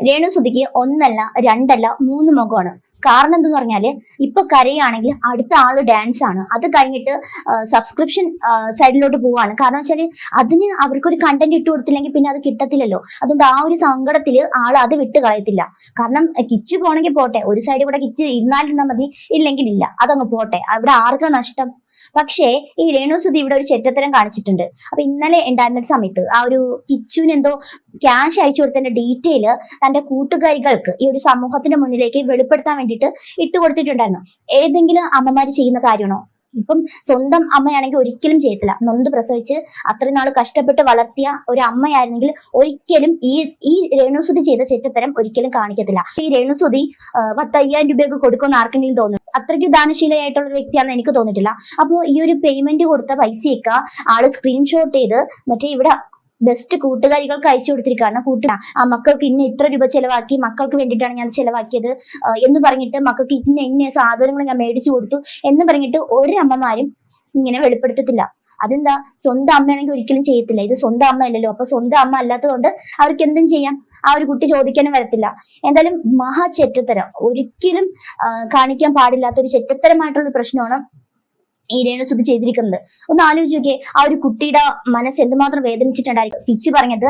രേണുസുതിക്ക് ഒന്നല്ല രണ്ടല്ല മൂന്ന് മുഖമാണ്. കാരണം എന്തെന്ന് പറഞ്ഞാല് ഇപ്പൊ കരയാണെങ്കിൽ അടുത്ത ആള് ഡാൻസ് ആണ്. അത് കഴിഞ്ഞിട്ട് സബ്സ്ക്രിപ്ഷൻ സൈഡിലോട്ട് പോവാണ്. കാരണം വെച്ചാല് അതിന് അവർക്കൊരു കണ്ടന്റ് ഇട്ട് കൊടുത്തില്ലെങ്കിൽ പിന്നെ അത് കിട്ടത്തില്ലല്ലോ. അതുകൊണ്ട് ആ ഒരു സങ്കടത്തില് ആള് അത് വിട്ട് കളയത്തില്ല. കാരണം കിച്ചു പോണെങ്കിൽ പോട്ടെ, ഒരു സൈഡിൽ കൂടെ കിച്ച് ഇരുന്നാലിരുന്നാ മതി, ഇല്ലെങ്കിൽ ഇല്ല, അതങ്ങ് പോട്ടെ, അവിടെ ആർക്കാ നഷ്ടം. പക്ഷേ ഈ രേണുസുതി ഇവിടെ ഒരു ചെറ്റത്തരം കാണിച്ചിട്ടുണ്ട്. അപ്പൊ ഇന്നലെ ഉണ്ടായിരുന്ന സമയത്ത് ആ ഒരു കിച്ചുവിന് എന്തോ ക്യാഷ് അയച്ചു കൊടുത്തതിന്റെ ഡീറ്റെയിൽ തന്റെ കൂട്ടുകാരികൾക്ക് ഈ ഒരു സമൂഹത്തിന്റെ മുന്നിലേക്ക് വെളിപ്പെടുത്താൻ വേണ്ടിയിട്ട് ഇട്ടുകൊടുത്തിട്ടുണ്ടായിരുന്നു. ഏതെങ്കിലും അമ്മമാര് ചെയ്യുന്ന കാര്യമാണോ? ഇപ്പം സ്വന്തം അമ്മയാണെങ്കിൽ ഒരിക്കലും ചെയ്യത്തില്ല. നൊന്ത് പ്രസവിച്ച് അത്രയും നാൾ കഷ്ടപ്പെട്ട് വളർത്തിയ ഒരു അമ്മയായിരുന്നെങ്കിൽ ഒരിക്കലും ഈ രേണുസുതി ചെയ്ത ചെറ്റത്തരം ഒരിക്കലും കാണിക്കത്തില്ല. ഈ രേണുസുതി 10,000 രൂപയൊക്കെ കൊടുക്കുമെന്ന് ആർക്കെങ്കിലും തോന്നുന്നു? അത്രയ്ക്ക് ദാനശീലയായിട്ടുള്ള ഒരു വ്യക്തിയാണെന്ന് എനിക്ക് തോന്നിയിട്ടില്ല. അപ്പോൾ ഈ ഒരു പേയ്മെന്റ് കൊടുത്ത പൈസയൊക്കെ ആള് സ്ക്രീൻഷോട്ട് ചെയ്ത് മറ്റേ ഇവിടെ ബെസ്റ്റ് കൂട്ടുകാരികൾക്ക് അയച്ചു കൊടുത്തിരിക്കുകയാണ്. ആ മക്കൾക്ക് ഇത്ര രൂപ ചെലവാക്കി, മക്കൾക്ക് വേണ്ടിയിട്ടാണ് ഞാൻ ചെലവാക്കിയത് എന്ന് പറഞ്ഞിട്ട്, മക്കൾക്ക് ഇന്ന സാധനങ്ങൾ ഞാൻ മേടിച്ചു കൊടുത്തു എന്ന് പറഞ്ഞിട്ട് ഒരു അമ്മമാരും ഇങ്ങനെ വെളിപ്പെടുത്തത്തില്ല. അതെന്താ? സ്വന്തം അമ്മയാണെങ്കിൽ ഒരിക്കലും ചെയ്യത്തില്ല. ഇത് സ്വന്തം അമ്മ അല്ലല്ലോ. അപ്പൊ സ്വന്തം അമ്മ അല്ലാത്തതുകൊണ്ട് അവർക്ക് എന്തും ചെയ്യാം. ആ ഒരു കുട്ടി ചോദിക്കാനും വരത്തില്ല. എന്തായാലും മഹാ ചെറ്റത്തരം, ഒരിക്കലും കാണിക്കാൻ പാടില്ലാത്ത ഒരു ചെറ്റത്തരമായിട്ടുള്ള പ്രശ്നമാണ് ഈ രേണുസുതി ചെയ്തിരിക്കുന്നത്. ഒന്ന് ആലോചിച്ച് നോക്കിയേ, ആ ഒരു കുട്ടിയുടെ മനസ്സ് എന്തുമാത്രം വേദനിച്ചിട്ടുണ്ടായിരിക്കും. കിച്ചു പറഞ്ഞത്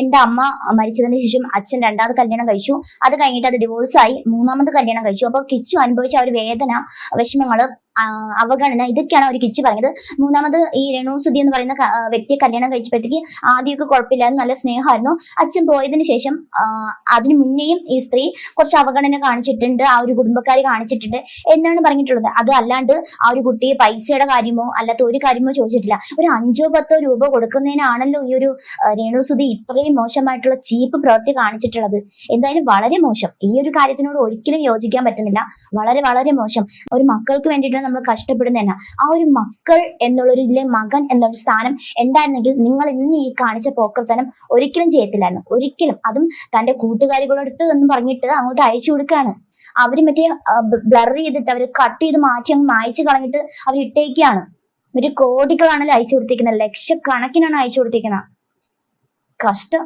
എന്റെ അമ്മ മരിച്ചതിന് ശേഷം അച്ഛൻ രണ്ടാമത് കല്യാണം കഴിച്ചു, അത് കഴിഞ്ഞിട്ട് അത് ഡിവോഴ്സായി മൂന്നാമത് കല്യാണം കഴിച്ചു. അപ്പൊ കിച്ചു അനുഭവിച്ച ആ ഒരു വേദന, വിഷമങ്ങള്, അവഗണന, ഇതൊക്കെയാണ് അവർ കിച്ചു പറഞ്ഞത്. മൂന്നാമത് ഈ രേണുസുതി എന്ന് പറയുന്ന വ്യക്തിയെ കല്യാണം കഴിച്ചപ്പോഴത്തേക്ക് ആദ്യമൊക്കെ കുഴപ്പമില്ലായിരുന്നു, നല്ല സ്നേഹമായിരുന്നു. അച്ഛൻ പോയതിനു ശേഷം അതിനു മുന്നേയും ഈ സ്ത്രീ കുറച്ച് അവഗണന കാണിച്ചിട്ടുണ്ട്, ആ ഒരു കുടുംബക്കാരെ കാണിച്ചിട്ടുണ്ട് എന്നാണ് പറഞ്ഞിട്ടുള്ളത്. അത് അല്ലാണ്ട് ആ ഒരു കുട്ടിയെ പൈസയുടെ കാര്യമോ അല്ലാത്ത ഒരു കാര്യമോ ചോദിച്ചിട്ടില്ല. ഒരു 5-10 രൂപ കൊടുക്കുന്നതിനാണല്ലോ ഈ ഒരു രേണുസുതി ഇത്രയും മോശമായിട്ടുള്ള ചീപ്പ് പ്രവൃത്തി കാണിച്ചിട്ടുള്ളത്. എന്തായാലും വളരെ മോശം. ഈ ഒരു കാര്യത്തിനോട് ഒരിക്കലും യോജിക്കാൻ പറ്റുന്നില്ല. വളരെ വളരെ മോശം. ഒരു മക്കൾക്ക് വേണ്ടിയിട്ടാണ് നമ്മൾ കഷ്ടപ്പെടുന്നതന്നെ. ആ ഒരു മക്കൾ എന്നുള്ളൊരിതിലെ മകൻ എന്നൊരു സ്ഥാനം ഉണ്ടായിരുന്നെങ്കിൽ നിങ്ങൾ ഇന്ന് ഈ കാണിച്ച പോക്കർത്തനം ഒരിക്കലും ചെയ്യത്തില്ലായിരുന്നു. ഒരിക്കലും. അതും തന്റെ കൂട്ടുകാരികളടുത്ത് എന്ന് പറഞ്ഞിട്ട് അങ്ങോട്ട് അയച്ചു കൊടുക്കുകയാണ്. അവര് മറ്റേ ബ്ലർ ചെയ്തിട്ട് അവര് കട്ട് ചെയ്ത് മാറ്റി അങ്ങ് മായച്ചു കളഞ്ഞിട്ട് അവർ ഇട്ടേക്കാണ്. മറ്റേ കോടികളാണല്ലോ അയച്ചു കൊടുത്തിരിക്കുന്നത്, ലക്ഷക്കണക്കിനാണ് അയച്ചു കൊടുത്തിരിക്കുന്നത്. കഷ്ടം.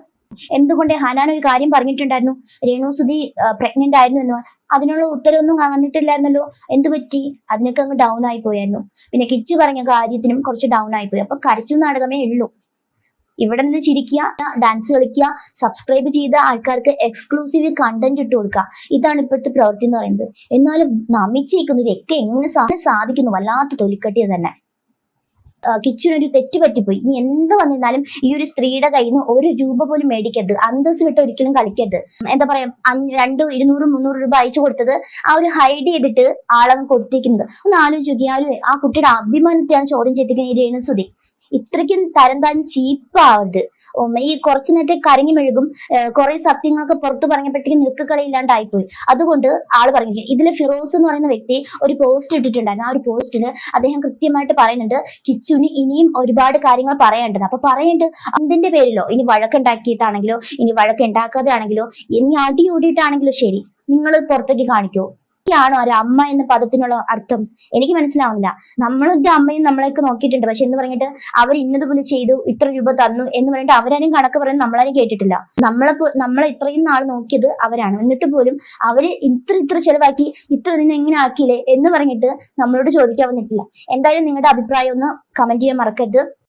എന്തുകൊണ്ട് ഹനാൻ ഒരു കാര്യം പറഞ്ഞിട്ടുണ്ടായിരുന്നു, രേണുസുതി പ്രഗ്നന്റ് ആയിരുന്നു എന്ന്. അതിനുള്ള ഉത്തരവൊന്നും വന്നിട്ടില്ലായിരുന്നല്ലോ. എന്തു പറ്റി? അതിനൊക്കെ അങ്ങ് ഡൗൺ ആയി പോയായിരുന്നു. പിന്നെ കിച്ചു പറഞ്ഞ കാര്യത്തിനും കുറച്ച് ഡൗൺ ആയി പോയി. അപ്പൊ കരച്ചിൽ നാടകമേ ഉള്ളൂ. ഇവിടെ നിന്ന് ചിരിക്കുക, ഡാൻസ് കളിക്കുക, സബ്സ്ക്രൈബ് ചെയ്ത ആൾക്കാർക്ക് എക്സ്ക്ലൂസീവ് കണ്ടന്റ് ഇട്ട് കൊടുക്കുക. ഇതാണ് ഇപ്പോഴത്തെ പ്രവൃത്തി എന്ന് പറയുന്നത്. എന്നാലും നമിച്ചേക്കുന്നവരൊക്കെ എങ്ങനെ സാധിക്കുന്നു? വല്ലാത്ത തൊലിക്കട്ടിയത് തന്നെ. കിച്ചുവിനൊരു തെറ്റ് പറ്റിപ്പോയി. ഇനി എന്ത് വന്നിരുന്നാലും ഈ ഒരു സ്ത്രീയുടെ കയ്യിൽ നിന്ന് 1 രൂപ പോലും മേടിക്കരുത്. അന്തസ് വിട്ട് ഒരിക്കലും കളിക്കരുത്. എന്താ പറയാ, 200, 200, 300 രൂപ അയച്ചു കൊടുത്തത് ആ ഒരു ഹൈഡ് ചെയ്തിട്ട് ആളങ്ങ് കൊടുത്തേക്കുന്നത്. ഒന്ന് ആലോചിച്ച് നോക്കി. ആ കുട്ടിയുടെ അഭിമാനത്തെയാണ് ചോദ്യം ചെയ്തിരിക്കുന്നത് ഈ രേണുസുതി. ഇത്രയ്ക്കും തരം ചീപ്പാവരുത്. ഈ കുറച്ചു നേരത്തെ കരഞ്ഞു മെഴുകും, കുറെ സത്യങ്ങളൊക്കെ പുറത്തു പറഞ്ഞപ്പോഴത്തേക്ക് നിൽക്കക്കളിയില്ലാണ്ടായിപ്പോയി. അതുകൊണ്ട് ആള് പറഞ്ഞു. ഇതില് ഫിറോസ് എന്ന് പറയുന്ന വ്യക്തി ഒരു പോസ്റ്റ് ഇട്ടിട്ടുണ്ടായിരുന്നു. ആ ഒരു പോസ്റ്റില് അദ്ദേഹം കൃത്യമായിട്ട് പറയുന്നുണ്ട്, കിച്ചുവിന് ഇനിയും ഒരുപാട് കാര്യങ്ങൾ പറയേണ്ടത്. അപ്പൊ പറയേണ്ടത് എന്തിന്റെ പേരിലോ, ഇനി വഴക്കുണ്ടാക്കിയിട്ടാണെങ്കിലോ, ഇനി വഴക്കുണ്ടാക്കാതെ ആണെങ്കിലോ, ഇനി അടി ഓടിയിട്ടാണെങ്കിലോ ശരി, നിങ്ങൾ പുറത്തേക്ക് കാണിക്കോ? ാണോ ഒരു അമ്മ എന്ന പദത്തിനുള്ള അർത്ഥം? എനിക്ക് മനസ്സിലാവുന്നില്ല. നമ്മളൊക്കെ അമ്മയും നമ്മളെയൊക്കെ നോക്കിയിട്ടുണ്ട്. പക്ഷെ എന്ന് പറഞ്ഞിട്ട് അവർ ഇന്നതുപോലെ ചെയ്തു, ഇത്ര രൂപ തന്നു എന്ന് പറഞ്ഞിട്ട് അവരാരും കണക്ക് പറയുന്നത് നമ്മളാരും കേട്ടിട്ടില്ല. നമ്മളെ ഇത്രയും നാൾ നോക്കിയത് അവരാണ്. എന്നിട്ട് പോലും അവര് ഇത്ര ചെലവാക്കി, ഇത്ര നിന്ന് എങ്ങനെ ആക്കിയില്ലേ എന്ന് പറഞ്ഞിട്ട് നമ്മളോട് ചോദിക്കാൻ വന്നിട്ടില്ല. എന്തായാലും നിങ്ങളുടെ അഭിപ്രായം ഒന്ന് കമന്റ് ചെയ്യാൻ മറക്കരുത്.